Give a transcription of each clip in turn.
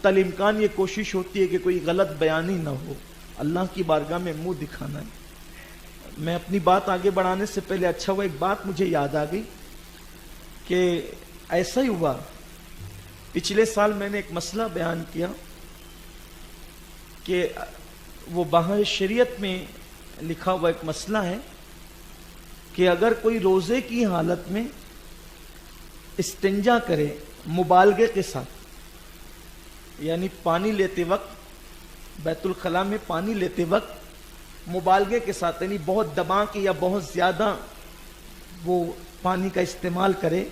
तल इम्कान ये कोशिश होती है कि कोई गलत बयानी ना हो, अल्लाह की बारगाह में मुंह दिखाना है। मैं अपनी बात आगे बढ़ाने से पहले अच्छा हुआ एक बात मुझे याद आ गई कि ऐसा ही हुआ। पिछले साल मैंने एक मसला बयान किया कि वो बाहर शरीयत में लिखा हुआ एक मसला है कि अगर कोई रोजे की हालत में इस्तिंजा करे मुबालगे के साथ, यानी पानी लेते वक्त बैतुल खला में पानी लेते वक्त मुबालगे के साथ, यानी बहुत दबा के या बहुत ज्यादा वो पानी का इस्तेमाल करे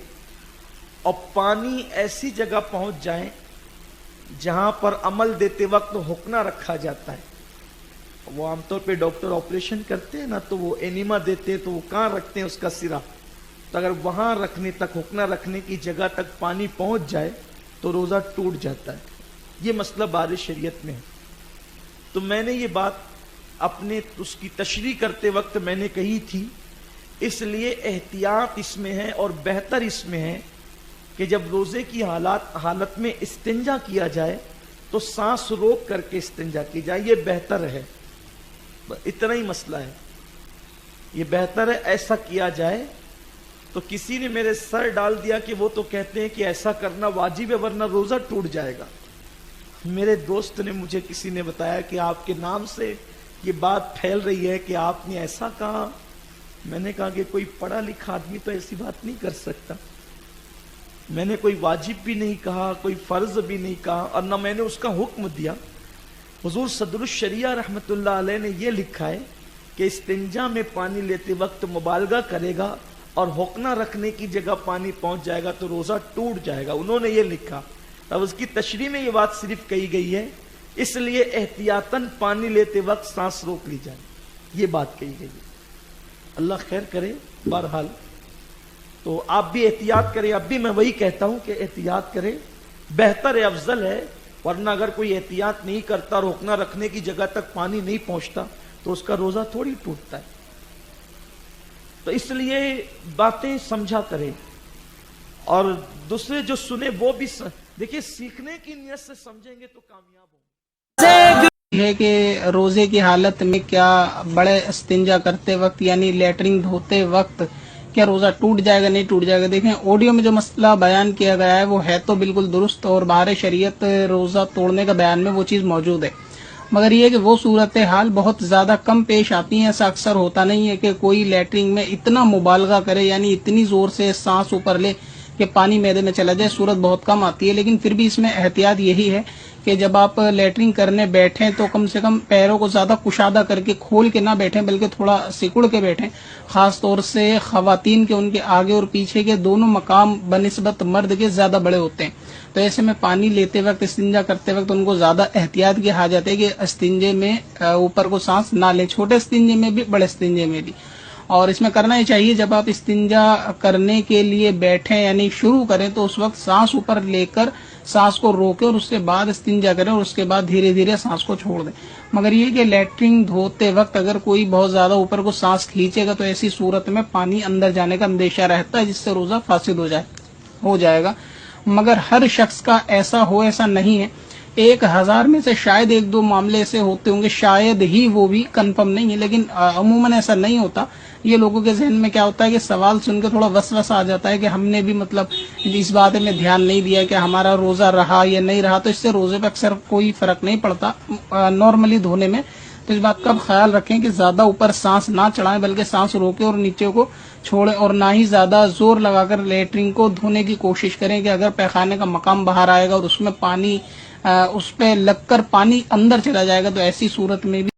और पानी ऐसी जगह पहुंच जाए जहां पर अमल देते वक्त हुक्ना रखा जाता है। वो आमतौर पे डॉक्टर ऑपरेशन करते हैं ना, तो वो एनिमा देते हैं, तो वो कहां रखते हैं उसका सिरा, तो अगर वहां रखने तक, हुक्ना रखने की जगह तक पानी पहुंच जाए तो रोजा टूट जाता है। ये मसला बारिश शरीयत में है। तो मैंने ये बात अपने उसकी तशरीह करते वक्त मैंने कही थी, इसलिए एहतियात इसमें है और बेहतर इसमें है कि जब रोजे की हालत में इस्तिंजा किया जाए तो सांस रोक करके इस्तिंजा की जाए, ये बेहतर है। इतना ही मसला है, ये बेहतर है ऐसा किया जाए। तो किसी ने मेरे सर डाल दिया कि वो तो कहते हैं कि ऐसा करना वाजिब है वरना रोजा टूट जाएगा। मेरे दोस्त ने मुझे किसी ने बताया कि आपके नाम से ये बात फैल रही है कि आपने ऐसा कहा। मैंने कहा कि कोई पढ़ा लिखा आदमी तो ऐसी बात नहीं कर सकता। मैंने कोई वाजिब भी नहीं कहा, कोई फर्ज भी नहीं कहा, और न मैंने उसका हुक्म दिया। हुजूर सदरुश शरिया रहमतुल्लाह अलैह ने यह लिखा है कि इस्तिंजा में पानी लेते वक्त मुबालगा करेगा और हुक्ना रखने की जगह पानी पहुंच जाएगा तो रोजा टूट जाएगा। उन्होंने ये लिखा। अब उसकी तशरीह में ये बात सिर्फ कही गई है, इसलिए एहतियातन पानी लेते वक्त सांस रोक ली जाए, ये बात कही गई है। अल्लाह खैर करे। बहरहाल तो आप भी एहतियात करें। अब भी मैं वही कहता हूं कि एहतियात करें, बेहतर है, अफजल है। वरना अगर कोई एहतियात नहीं करता और हुक्ना रखने की जगह तक पानी नहीं पहुंचता तो उसका रोजा थोड़ी टूटता है। तो इसलिए बातें समझा करें और दूसरे जो सुने वो भी देखिए, सीखने की नियत से समझेंगे तो कामयाब होंगे। है कि रोजे की हालत में क्या बड़े इस्तिंजा करते वक्त यानी लेटरिन धोते वक्त क्या रोजा टूट जाएगा नहीं टूट जाएगा। देखें, ऑडियो में जो मसला बयान किया गया है वो है तो बिल्कुल दुरुस्त और बाहर शरीयत रोजा तोड़ने का बयान में वो चीज मौजूद है, मगर ये कि वो सूरत हाल बहुत ज्यादा कम पेश आती है। ऐसा अक्सर होता नहीं है कि कोई लेटरिन में इतना मुबालगा करे यानी इतनी जोर से सांस ऊपर ले कि पानी मैदे में चला जाए, सूरत बहुत कम आती है। लेकिन फिर भी इसमें एहतियात यही है कि जब आप लेटरिन करने बैठें तो कम से कम पैरों को ज्यादा कुशादा करके खोल के ना बैठें, बल्कि थोड़ा सिकुड़ के बैठें। खास तौर से खवातीन के उनके आगे और पीछे के दोनों मकाम बनिस्बत मर्द के ज्यादा बड़े होते हैं, तो ऐसे में पानी लेते वक्त, इस्तिंजा करते वक्त उनको ज्यादा एहतियात की हाजत है कि इस्तिंजे में ऊपर को सांस ना ले, छोटे इस्तिंजे में भी बड़े इस्तिंजे में भी। और इसमें करना ही चाहिए, जब आप इस्तिंजा करने के लिए बैठें यानी शुरू करें तो उस वक्त सांस ऊपर लेकर सांस को रोकें और उसके बाद इस्तिंजा करें और उसके बाद धीरे धीरे सांस को छोड़ दें। मगर ये कि लेटरिन धोते वक्त अगर कोई बहुत ज्यादा ऊपर को सांस खींचेगा तो ऐसी सूरत में पानी अंदर जाने का अंदेशा रहता है, जिससे रोजा फासिद हो जाएगा। मगर हर शख्स का ऐसा हो ऐसा नहीं है। 1000 में से शायद 1-2 मामले ऐसे होते होंगे, शायद ही, वो भी कंफर्म नहीं है, लेकिन अमूमन ऐसा नहीं होता। ये लोगों के जहन में क्या होता है कि सवाल सुनकर थोड़ा वसवसा आ जाता है कि हमने भी मतलब इस बात में ध्यान नहीं दिया कि हमारा रोजा रहा या नहीं रहा, तो इससे रोजे पे अक्सर कोई फर्क नहीं पड़ता नॉर्मली धोने में। तो इस बात का ख्याल रखें कि ज्यादा ऊपर सांस ना चढ़ाएं, बल्कि सांस रोके और नीचे को छोड़े, और ना ही ज्यादा जोर लगाकर लेटरिन को धोने की कोशिश करें कि अगर पैखाने का मकाम बाहर आएगा और उसमें पानी उस पे लगकर पानी अंदर चला जाएगा तो ऐसी सूरत में भी।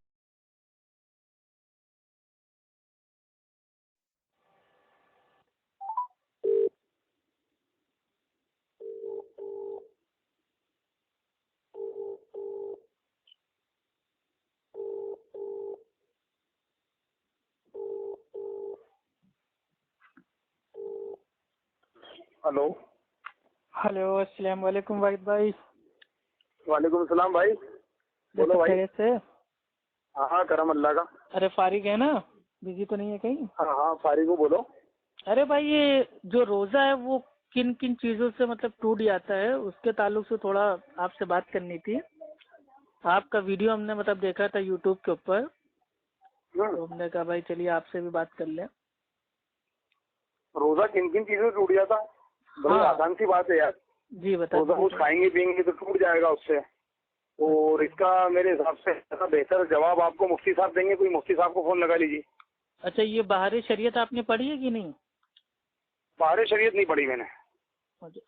हेलो। हेलो, अस्सलाम वालेकुम वाहिद भाई। वालेकुम सलाम भाई, बोलो भाई। खैरियत से? हाँ, करम अल्लाह का। अरे फारिग है ना, बिजी तो नहीं है कहीं? हाँ हाँ, फारिग हूँ, बोलो। अरे भाई, ये जो रोजा है वो किन किन चीज़ों से मतलब टूट जाता है, उसके ताल्लुक से थोड़ा आपसे बात करनी थी। आपका वीडियो हमने मतलब देखा था यूट्यूब के ऊपर, तो हमने कहा भाई चलिए आपसे भी बात कर लें। रोजा किन किन चीजों से टूट जाता? बड़ी हाँ। आसान सी बात है यार। जी बता रोजा कुछ दीजिए। खाएंगे पियेंगे तो टूट जाएगा उससे। और इसका मेरे हिसाब से ऐसा बेहतर जवाब आपको मुफ्ती साहब देंगे। कोई मुफ्ती साहब को फोन लगा लीजिए। अच्छा, ये बाहरी शरीयत आपने पढ़ी है कि नहीं? बाहर शरीयत नहीं पढ़ी मैंने।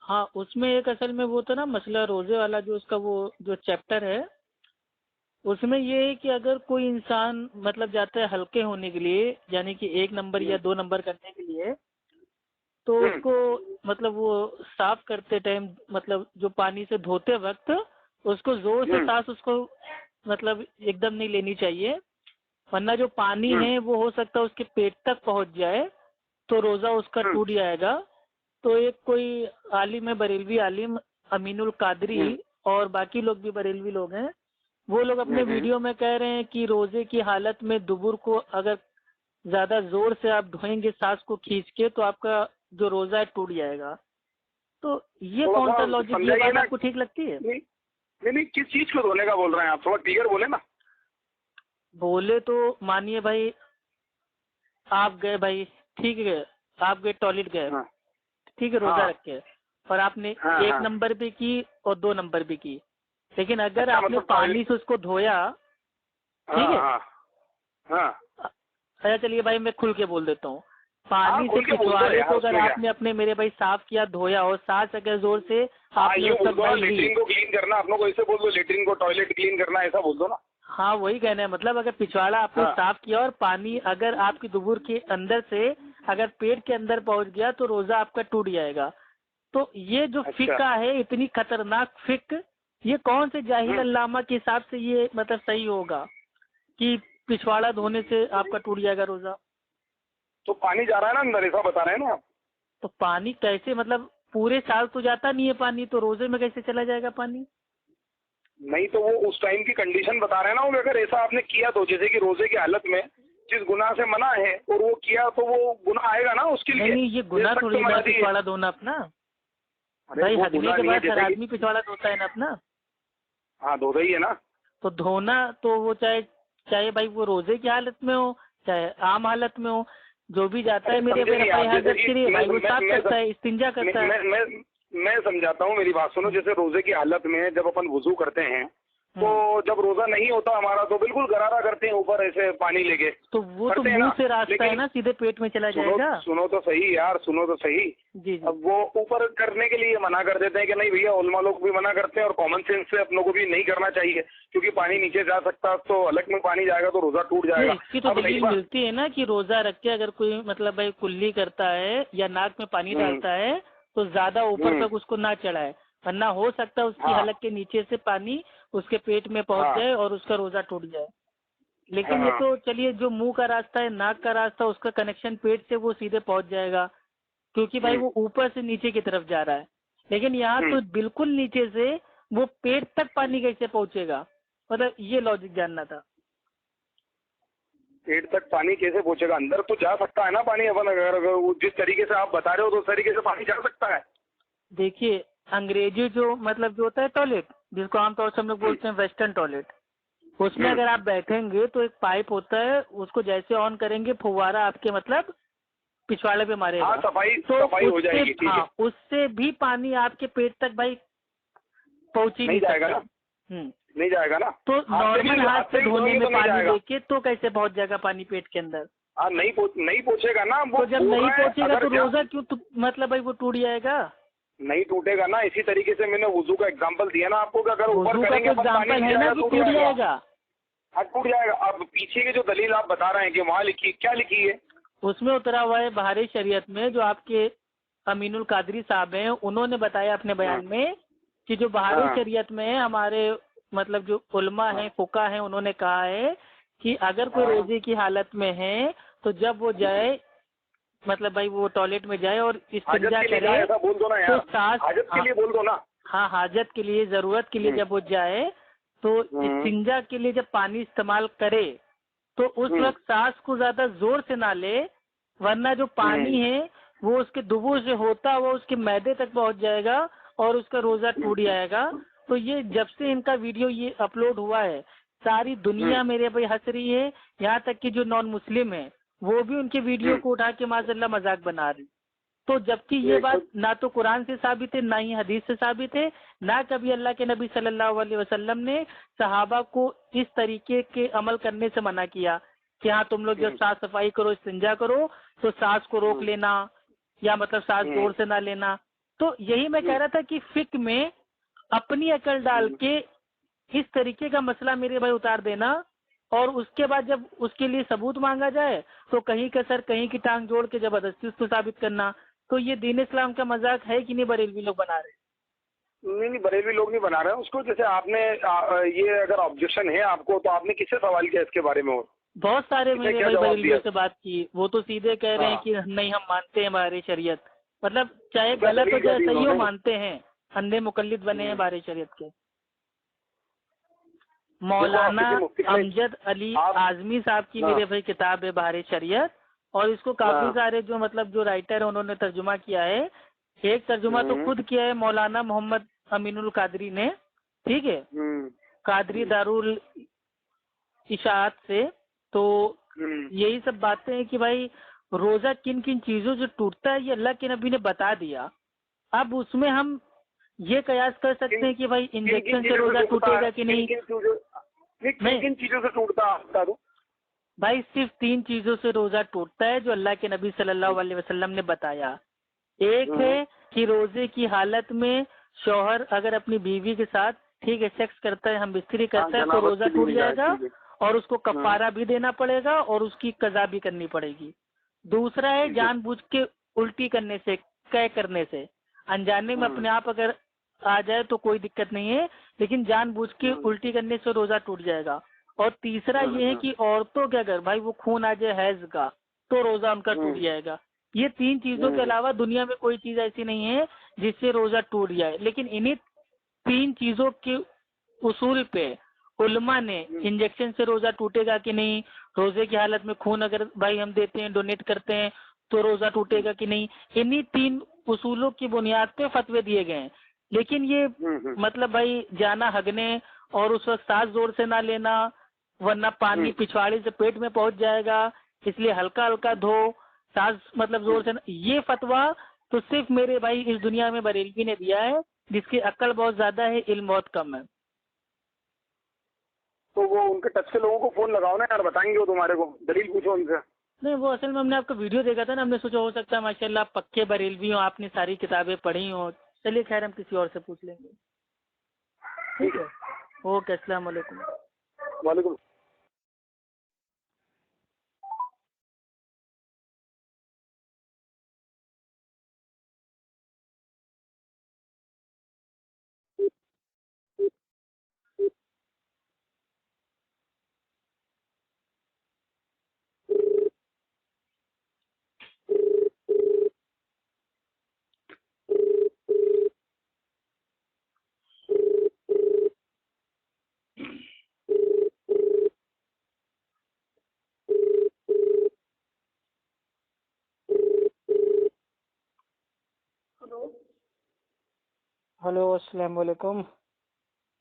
हाँ, उसमें एक असल में वो था ना मसला रोजे वाला, जो उसका वो जो चैप्टर है, उसमें ये है कि अगर कोई इंसान मतलब जाता है हल्के होने के लिए, यानी कि 1 नंबर या 2 नंबर करने के लिए, तो उसको मतलब वो साफ करते टाइम मतलब जो पानी से धोते वक्त उसको जोर से सांस उसको मतलब एकदम नहीं लेनी चाहिए, वरना जो पानी है वो हो सकता है उसके पेट तक पहुंच जाए तो रोजा उसका टूट जाएगा। तो एक कोई आलिम है, बरेलवी आलिम अमीनुल कादरी, और बाकी लोग भी बरेलवी लोग हैं, वो लोग अपने वीडियो में कह रहे हैं कि रोजे की हालत में दुबुर को अगर ज्यादा जोर से आप धोएंगे सांस को खींच के तो आपका जो रोजा है टूट जाएगा। तो ये थोड़ा कौन सा सा लॉजिक, ये समझाइए बात ना। आपको ठीक लगती है? नहीं, किस चीज को धोने का बोल रहे हैं आप? थोड़ा क्लियर बोले ना। बोले तो मानिए भाई, आप गए भाई, ठीक है, आप गए टॉयलेट गए, हाँ। ठीक है, रोजा हाँ। रख के, और आपने हाँ, 1 हाँ। नंबर भी की और 2 नंबर भी की, लेकिन अगर अच्छा, आपने मतलब पानी से उसको धोया, ठीक है, हाँ, हाँ। अच्छा चलिए भाई मैं खुल के बोल देता हूँ, हाँ, पानी से खुल के बोल दो पिछवाड़े यार, को अगर उसमें क्या? आपने अपने मेरे भाई साफ किया, धोया, और सांस अगर जोर से हाँ, आपने ये उसका बोल दो ना, भाई ली, लेटरिन को क्लीन करना। अपनों को ऐसे बोल दो, लेटरिन को टॉयलेट क्लीन करना, ऐसा बोल दो ना। हाँ वही कहना है, मतलब अगर पिछवाड़ा आपने हाँ। साफ किया और पानी अगर आपकी दुबुर के अंदर से अगर पेट के अंदर पहुंच गया तो रोजा आपका टूट जाएगा। तो ये जो अच्छा। फिक्का है, इतनी खतरनाक फिक, ये कौन से जाहिल अल्लामा के हिसाब से ये मतलब सही होगा कि पिछवाड़ा धोने से आपका टूट जाएगा रोजा? तो पानी जा रहा है ना अंदर, ऐसा बता रहे हैं ना आप? तो पानी कैसे, मतलब पूरे साल तो जाता नहीं है पानी, तो रोजे में कैसे चला जाएगा पानी? नहीं तो वो उस टाइम की कंडीशन बता रहे हैं ना। वो अगर ऐसा आपने किया तो, जैसे कि रोजे की हालत में जिस गुनाह से मना है और वो किया, तो वो गुनाह आएगा ना उसके लिए। नहीं, ये गुनाह सख्त थोड़ी मना ना दी है। पिछवाड़ा धोना अपना। अरे भाई वो हगने गुनाह के नहीं है, बाद हर जैसे कि आदमी पिछवाड़ा धोता है ना अपना। हाँ, धो ही है ना। तो धोना तो वो चाहे चाहे भाई वो रोजे की हालत में हो चाहे आम हालत में हो, जो भी जाता है अरे मेरे समझे मेरा नहीं भाई आप? जैसे हाजत कि के लिए भाई वो साफ मैं करता है, इस्तिंजा करता है। मैं समझाता हूँ, मेरी बात सुनो। जैसे रोजे की हालत में जब अपन वुजू करते हैं, तो जब रोजा नहीं होता हमारा, तो बिल्कुल गरारा करते हैं ऊपर ऐसे पानी लेके। तो वो तो करते हैं मुंह ना, से रास्ता है लेकिन ना, सीधे पेट में चला जाएगा। सुनो तो सही यार, सुनो तो सही। जी जी। अब वो ऊपर करने के लिए मना कर देते हैं कि नहीं भैया, उलमा लोग भी मना करते हैं, और कॉमन सेंस से अपनों को भी नहीं करना चाहिए, क्योंकि पानी नीचे जा सकता, तो अलग में पानी जाएगा तो रोजा टूट जाएगा। इसकी तो अब नहीं दलील बात- मिलती है ना कि रोजा रख के अगर कोई मतलब भाई कुल्ली करता है या नाक में पानी डालता है तो ज्यादा ऊपर तक उसको ना चढ़ाए, वरना हो सकता है उसकी हाँ। हलक के नीचे से पानी उसके पेट में पहुंच हाँ। जाए और उसका रोजा टूट जाए। लेकिन ये हाँ। तो चलिए, जो मुंह का रास्ता है, नाक का रास्ता, उसका कनेक्शन पेट से वो सीधे पहुंच जाएगा, क्योंकि भाई वो ऊपर से नीचे की तरफ जा रहा है। लेकिन यहाँ तो बिल्कुल नीचे से वो पेट तक पानी कैसे पहुंचेगा, मतलब ये लॉजिक जानना था। पेट तक पानी कैसे पहुंचेगा? अंदर तो जा सकता है ना पानी। अपन अगर वो जिस तरीके से आप बता रहे हो, तो उस तरीके से पानी जा सकता है। देखिए, अंग्रेजी जो मतलब जो होता है टॉयलेट, जिसको आमतौर से हम लोग बोलते हैं वेस्टर्न टॉयलेट, उसमें अगर आप बैठेंगे तो एक पाइप होता है, उसको जैसे ऑन करेंगे फुव्वारा आपके मतलब पिछवाड़े पे मारेगा। हाँ, सफाई तो सफाई हो जाएगी, ठीक है। हाँ, उससे भी पानी आपके पेट तक भाई पहुंच ही नहीं जाएगा सकता। ना, नहीं जाएगा ना। तो नॉर्मल हाथ से धोने में पानी जाएगा। लेके तो कैसे पहुंच जाएगा पानी पेट के अंदर? हाँ, नहीं पहुंचेगा ना। वो तो जब बोल नहीं रहा है, पहुंचेगा अगर तो रोजा क्यों मतलब भाई वो टूट जाएगा? नहीं टूटेगा ना। इसी तरीके से मैंने वुजू का एग्जांपल दिया ना आपको, कि अगर ऊपर वुजू का करेंगे तो अपन, पानी एग्जाम्पल नहीं है ना जाएगा, कि टूट टूट जाएगा। जाएगा। हाँ, टूट जाएगा। अब पीछे की जो दलील आप बता रहे हैं कि वहाँ लिखी, क्या लिखी है? उसमें उतरा हुआ है बाहरी शरीयत में, जो आपके अमीनुल कादरी साहब हैं, उन्होंने बताया अपने बयान में कि जो बाहरी शरीयत में है, हमारे मतलब जो उलमा हैं, फुका हैं, उन्होंने कहा है कि अगर कोई रोजे की हालत में है तो जब वो जाए, मतलब भाई वो टॉयलेट में जाए और इस्तिंजा हाजत के लिए करे, ऐसा बोल दो ना तो यार। सांस, हाजत के लिए बोल दो ना। हाँ हाजत के लिए, जरूरत के लिए जब वो जाए तो इस्तिंजा के लिए जब पानी इस्तेमाल करे तो उस वक्त सांस को ज्यादा जोर से ना ले, वरना जो पानी है वो उसके दुबों से होता हुआ उसके मैदे तक पहुंच जाएगा और उसका रोजा टूट जाएगा। तो ये जब से इनका वीडियो ये अपलोड हुआ है, सारी दुनिया मेरे भाई हंस रही है, यहाँ तक कि जो नॉन मुस्लिम है वो भी उनके वीडियो को उठा के माशाल्लाह मजाक बना रही। तो जबकि ये बात ना तो कुरान से साबित है, ना ही हदीस से साबित है, ना कभी अल्लाह के नबी सल्लल्लाहु अलैहि वसल्लम ने सहाबा को इस तरीके के अमल करने से मना किया कि हाँ तुम लोग जब साफ सफाई करो, इस्तिंजा करो तो सांस को रोक लेना, या मतलब सांस जोर से ना लेना। तो यही मैं कह रहा था कि फिक में अपनी अकल डाल के इस तरीके का मसला मेरे भाई उतार देना, और उसके बाद जब उसके लिए सबूत मांगा जाए तो कहीं का सर कहीं की टांग जोड़ के जबरदस्ती उसको साबित करना। तो ये दीन इस्लाम का मजाक है कि नहीं बरेलवी लोग बना रहे? नहीं, बरेलवी लोग नहीं बना रहे हैं उसको। जैसे आपने ये अगर ऑब्जेक्शन है आपको, तो आपने किससे सवाल किया इसके बारे में? और बहुत सारे मेरे भाई बरेलवियों से बात की, वो तो सीधे कह रहे हैं कि नहीं हम मानते हैं बारे शरीयत, मतलब चाहे गलत हो चाहे सही हो मानते हैं, अंधे मुकल्लिद बने हैं बारे शरीयत के। मौलाना अमजद अली आजमी साहब की मेरे भाई किताब है बारे शरीयत, और इसको काफी सारे जो मतलब जो राइटर है उन्होंने तर्जुमा किया है। एक तर्जुमा तो खुद किया है मौलाना मोहम्मद अमीनुल कादरी ने, ठीक है, कादरी दारुल इशाअत से। तो यही सब बातें हैं कि भाई रोजा किन किन चीजों से टूटता है ये अल्लाह के नबी ने बता दिया। अब उसमें हम ये कयास कर सकते हैं कि भाई इंजेक्शन से रोजा टूटेगा कि नहीं। किन चीजों से टूटता है भाई? सिर्फ 3 चीजों से रोजा टूटता है जो अल्लाह के नबी सल्लल्लाहु अलैहि वसल्लम ने बताया। एक है कि रोजे की हालत में शौहर अगर अपनी बीवी के साथ ठीक है सेक्स करता है, हम बिस्तरी करता है, तो रोजा टूट जाएगा और उसको कफारा भी देना पड़ेगा और उसकी कज़ा भी करनी पड़ेगी। दूसरा है जानबूझ के उल्टी करने से, कै करने से, अनजाने में अपने आप अगर आ जाए तो कोई दिक्कत नहीं है, लेकिन जानबूझ के उल्टी करने से रोजा टूट जाएगा। और तीसरा ये है कि औरतों के अगर भाई वो खून आ जाए हैज का तो रोजा उनका टूट जाएगा। ये 3 चीजों के अलावा दुनिया में कोई चीज ऐसी नहीं है जिससे रोजा टूट जाए। लेकिन इन्हीं 3 चीजों के उसूल पे उलमा ने इंजेक्शन से रोजा टूटेगा कि नहीं, रोजे की हालत में खून अगर भाई हम देते हैं, डोनेट करते हैं, तो रोजा टूटेगा कि नहीं, इन्हीं 3 उसूलों की बुनियाद पे फतवे दिए गए हैं। लेकिन ये मतलब भाई जाना हगने और उस वक्त सांस जोर से ना लेना, वरना पानी पिछवाड़े से पेट में पहुंच जाएगा, इसलिए हल्का हल्का धो, सांस मतलब जोर से ये फतवा तो सिर्फ मेरे भाई इस दुनिया में बरेलवी ने दिया है, जिसकी अक्ल बहुत ज्यादा है, इल्म बहुत कम है। तो वो उनके टच के लोगों को फोन लगाओ ना यार, बताएंगे वो तुम्हारे को, दलील पूछो उनसे। नहीं, वो असल में हमने आपका वीडियो देखा था ना, हमने सोचा हो सकता है माशाल्लाह आप पक्के बरेलवी हो, आपने सारी किताबें पढ़ी हो। चलिए खैर हम किसी और से पूछ लेंगे, ठीक है? ओके, अस्सलाम वालेकुम। वालेकुम। हेलो, अस्सलाम वालेकुम।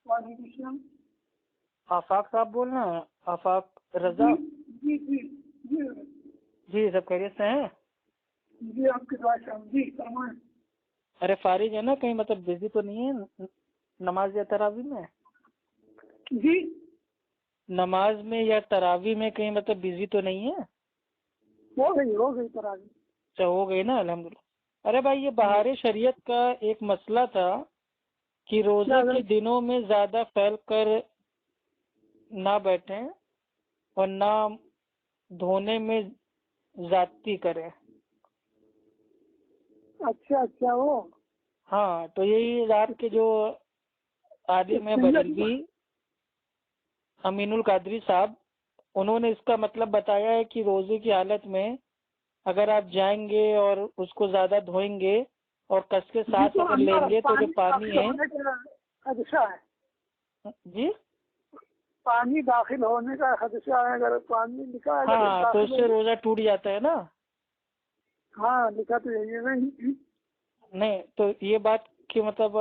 वालेकुम। आफाक साहब बोल रहे हैं? आफाक रजा? जी जी जी जी, सब खैरियत से हैं? जी, आपके दुआ से जी फरमाएं। अरे फारिग है ना, कहीं मतलब बिजी तो नहीं है नमाज या तरावी में? जी, नमाज में या तरावी में कहीं मतलब बिजी तो नहीं है? हो गई तरावी। अच्छा, हो गई ना, अल्हम्दुलिल्लाह। अरे भाई ये बहारे शरीयत का एक मसला था कि रोजे के दिनों में ज्यादा फैल कर ना बैठें और ना धोने में ज्यादती करें। अच्छा वो। हाँ, तो यही रात के जो आलिम है बरेलवी अमीनुल कादरी साहब, उन्होंने इसका मतलब बताया है कि रोजे की हालत में अगर आप जाएंगे और उसको ज्यादा धोएंगे और कस के सांस अगर लेंगे तो जो पानी है खदशा है जी, पानी दाखिल होने का खदशा है, अगर पानी निकाल हाँ तो उससे रोजा टूट जाता है ना। हाँ लिखा तो यही है नहीं। नहीं तो ये बात कि मतलब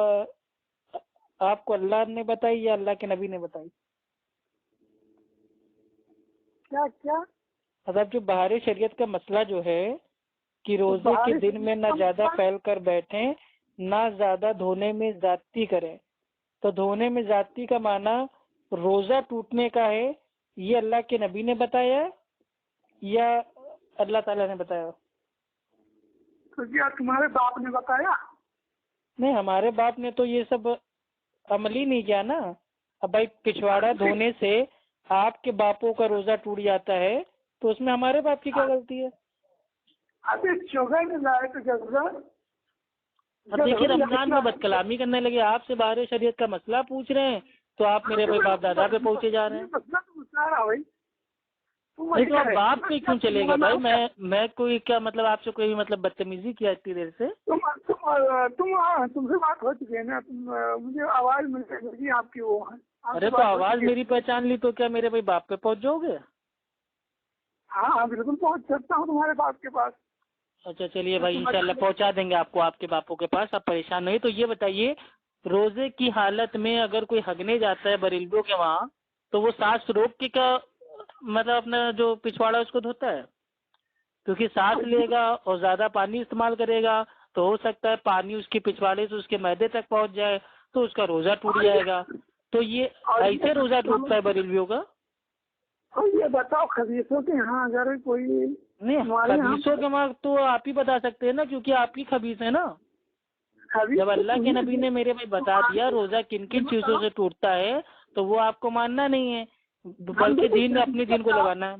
आपको अल्लाह ने बताई या अल्लाह के नबी ने बताई? क्या क्या? मतलब जो बाहरी शरीयत का मसला जो है कि रोजे के दिन में ना ज्यादा फैल कर बैठे, ना ज्यादा धोने में ज्यादती करें। तो धोने में ज्यादती का माना रोजा टूटने का है, ये अल्लाह के नबी ने बताया या अल्लाह ताला ने बताया? तो क्या तुम्हारे बाप ने बताया? नहीं, हमारे बाप ने तो ये सब अमल ही नहीं किया ना। अब भाई पिछवाड़ा धोने से आपके बापों का रोजा टूट जाता है तो उसमें हमारे बाप की क्या गलती है? अभी चौगा में लाए तो जरूर। अब देखिए रमजान में बदकलामी करने लगे, आपसे बाहर शरीयत का मसला पूछ रहे हैं तो आप मेरे भाई बाप दादा पे पहुंचे जा रहे हैं। मसला तो मसला रहा भाई। नहीं तो आप बाप पे क्यों चलेगा भाई? मैं कोई क्या मतलब आपसे कोई मतलब बदतमीजी किया इतनी देर से? तुमसे बात हो चुकी है ना। मुझे आवाज मिल जाएगी आपकी वो है। अरे तो आवाज मेरी पहचान ली तो क्या मेरे भाई बाप पे पहुंच जाओगे? हाँ हाँ बिल्कुल पहुंच सकता हूँ तुम्हारे बाप के पास। अच्छा चलिए भाई, इंशाल्लाह पहुंचा देंगे आपको आपके बापों के पास, आप परेशान नहीं। तो ये बताइए, रोजे की हालत में अगर कोई हगने जाता है बरेलवियों के वहाँ, तो वो सांस रोक के क्या मतलब अपना जो पिछवाड़ा उसको धोता है? क्योंकि सांस लेगा और ज्यादा पानी इस्तेमाल करेगा तो हो सकता है पानी उसके पिछवाड़े से उसके मैदे तक पहुंच जाए तो उसका रोजा टूट जाएगा। तो ये ऐसे रोजा टूटता है बरेलवियों का? और ये बताओ खबीसों के यहाँ अगर कोई नहीं, खबीसों के वहाँ तो आप ही बता सकते हैं ना, क्योंकि आप ही खबीस है ना। जब अल्लाह के नबी ने मेरे भाई बता दिया रोजा किन किन चीजों से टूटता है तो वो आपको मानना नहीं है, बल्कि दीन अपने दीन को लगाना है।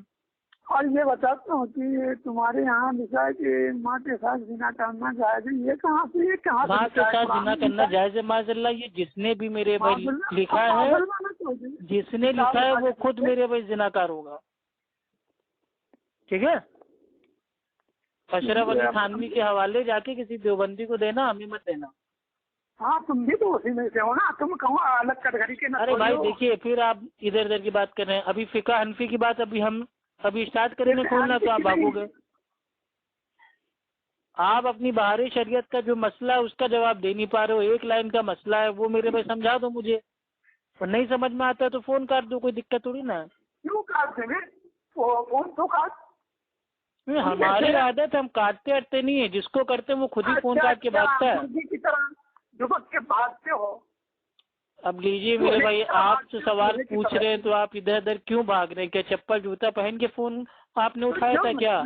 और ये बताता हूँ कि तुम्हारे यहाँ लिखा है कि माँ के साथ जिना करना जायज है। ये कहाँ माँ के साथ जिना करना जायज है? माज़अल्लाह, ये जिसने भी मेरे भाई लिखा है, जिसने लिखा है वो खुद मेरे भाई जिनाकार होगा। ठीक है, अशरफ अली थानवी के हवाले जाके किसी देवबंदी को देना, हमें मत देना। हाँ तुम भी तो उसी में से हो ना, तुम कहो अलग कटघरी के ना। अरे भाई देखिए, फिर आप इधर उधर की बात कर रहे हैं। अभी फिका हनफी की बात अभी स्टार्ट करेंगे खोलना तो आप भागोगे। आप अपनी बाहरी शरीयत का जो मसला है उसका जवाब दे नहीं पा रहे हो। एक लाइन का मसला है वो मेरे भाई समझा दो मुझे, और नहीं समझ में आता है तो फोन काट दो, कोई दिक्कत थोड़ी ना है। क्यों काट देंगे फोन तो काट। हमारी आदत, हम काटते हटते नहीं है, जिसको करते हैं वो खुद ही फोन काट के भागता है। की तरह दुबक के भागते हो। अब लीजिए मेरे भाई, आपसे सवाल पूछ रहे हैं तो आप इधर उधर क्यों भाग रहे हैं? क्या चप्पल जूता पहन के फोन आपने उठाया था क्या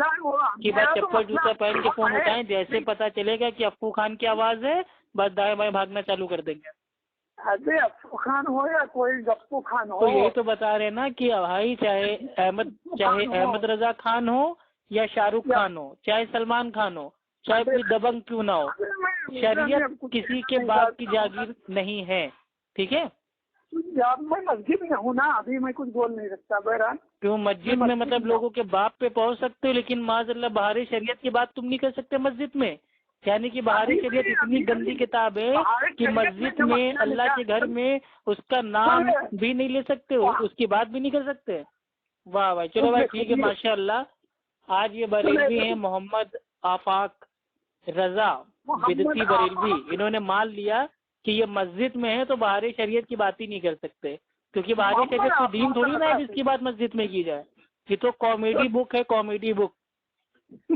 कि बस चप्पल जूता पहन के फोन उठाएं? जैसे पता चलेगा कि अफ्फू खान की आवाज है बस दाएं बाएं भागना चालू कर देंगे। अरे अफ्फू खान हो या कोई गप्पू खान हो, तो यही तो बता रहे हैं ना कि भाई चाहे अहमद रजा खान हो या शाहरुख खान हो, चाहे सलमान खान हो, चाहे कोई दबंग क्यों ना हो, शरीयत किसी के बाप की जागीर नहीं है। ठीक है, मैं मस्जिद में हूँ ना, अभी मैं कुछ बोल नहीं सकता। बहरहाल क्यों मस्जिद में मतलब लोगों के बाप पे पहुंच सकते हो, लेकिन माज़अल्लाह बाहरी शरीयत की बात तुम नहीं कर सकते मस्जिद में? यानी कि बाहरी शरीयत इतनी गंदी किताब है कि मस्जिद में अल्लाह के घर में उसका नाम भी नहीं ले सकते हो, उसकी बात भी नहीं कर सकते। वाह भाई, चलो भाई ठीक है, माशाअल्लाह। आज ये बरेलवी हैं मोहम्मद आफाक रजा बिदती बरेलवी, इन्होंने मान लिया कि ये मस्जिद में है तो बाहरी शरीयत की बात ही नहीं कर सकते, क्योंकि बाहरी शरीयत तो दीन थोड़ी ना है जिसकी बात मस्जिद में की जाए। ये तो कॉमेडी बुक है, कॉमेडी बुक।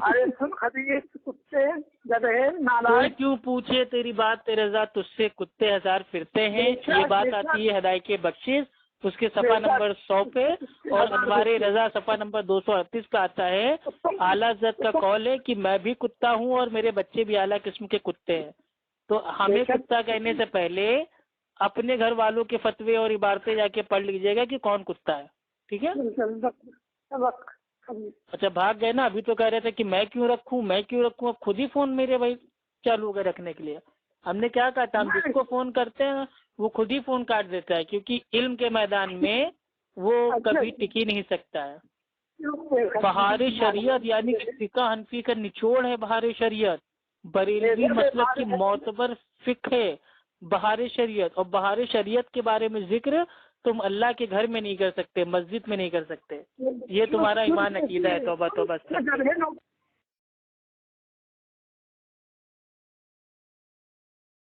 अरे सुन खबीस कुत्ते गधे कोई नालायक, क्यों पूछे तेरी बात तेरे रजा, तुझसे कुत्ते हजार फिरते हैं। ये बात आती है हदायत के बख्शिश उसके सफा नंबर 100 पे, और अनवारे रजा सफा नंबर 238 पे आता है। आला ज़त का कौल है कि मैं भी कुत्ता हूँ और मेरे बच्चे भी आला किस्म के कुत्ते हैं। तो हमें कुत्ता कहने से पहले अपने घर वालों के फतवे और इबारतें जाके पढ़ लीजिएगा कि कौन कुत्ता है। ठीक है, अच्छा भाग गए ना। अभी तो कह रहे थे कि मैं क्यों रखूं मैं क्यों रखूं, अब खुद ही फोन मेरे भाई चालू हो गए रखने के लिए। हमने क्या कहा था, हम जिसको फोन करते हैं वो खुद ही फोन काट देता है, क्योंकि इल्म के मैदान में वो कभी टिक ही नहीं सकता है। बहारी शरीयत यानी कि फिका हनफी का निचोड़ है बहारी शरीयत। बरेलवी मसलब की मोतबर फिक है बहारी शरीयत, और बहारी शरीयत के बारे में जिक्र तुम अल्लाह के घर में नहीं कर सकते, मस्जिद में नहीं कर सकते। ये तुम्हारा ईमान अकीदा है। तौबा तौबा।